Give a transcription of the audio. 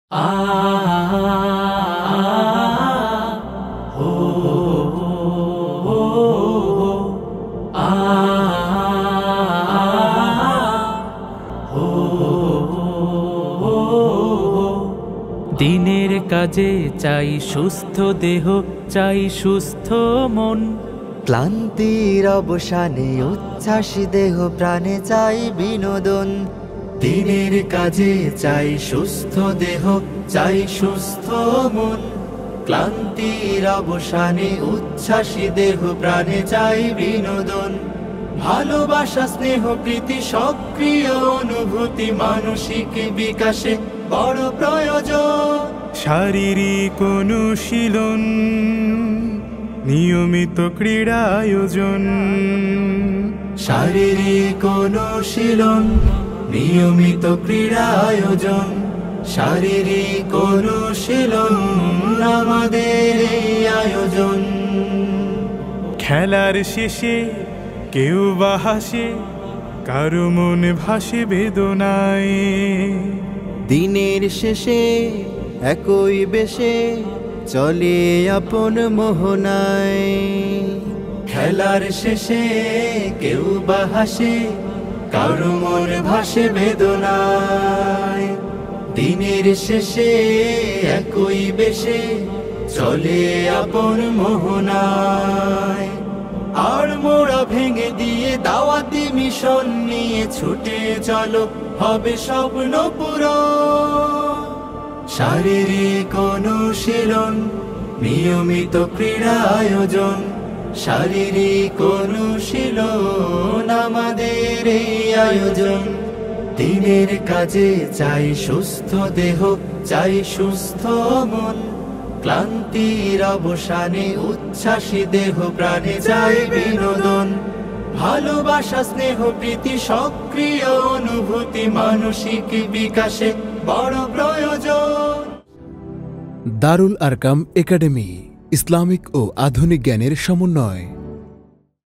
দিনের কাজে চাই সুস্থ দেহ, চাই সুস্থ মন। ক্লান্তির অবসানে উচ্ছ্বাসী দেহ প্রাণে চাই বিনোদন। দিনের কাজে চাই সুস্থ দেহ, চাই সুস্থ মন। ক্লান্তির অবসানে উচ্ছ্বাসী দেহ প্রাণে চাই বিনোদন। ভালোবাসা, স্নেহ, প্রীতি, সক্রিয় অনুভূতি মানসিক বিকাশে বড় প্রয়োজন। শারীরিক অনুশীলন, নিয়মিত ক্রীড়া আয়োজন। শারীরিক অনুশীলন, নিয়মিত ক্রীড়া আয়োজন। শারীরিক অনুশীলন আমাদের এই আয়োজন। খেলার শেষে কেউ বা হাসে, কারো মন ভাসে বেদনায়। দিনের শেষে একই বেশে চলে আপন মোহনায়। খেলার শেষে কেউ বা হাসে, কারো মন ভাসে বেদনায়। দিনের শেষে একই বেশে চলে আপন মোহনায়। আর মোড়া ভেঙে দিয়ে দাওয়াতি মিশন নিয়ে ছুটে চলো, হবে স্বপ্ন পূরণ। শারীরিক অনুশীলন, নিয়মিত ক্রীড়া আয়োজন। শারীরিক অনুশীলন আমাদের এই আয়োজন। দিনের কাজে চাই সুস্থ দেহ, চাই সুস্থ মন। ক্লান্তির অবসানে উচ্ছ্বাসী দেহ প্রাণে চাই বিনোদন। ভালোবাসা, স্নেহ, প্রীতি, সক্রিয় অনুভূতি মানসিক বিকাশে বড় প্রয়োজন। দারুল আরকাম একাডেমি, ইসলামিক ও আধুনিক জ্ঞানের সমন্বয়।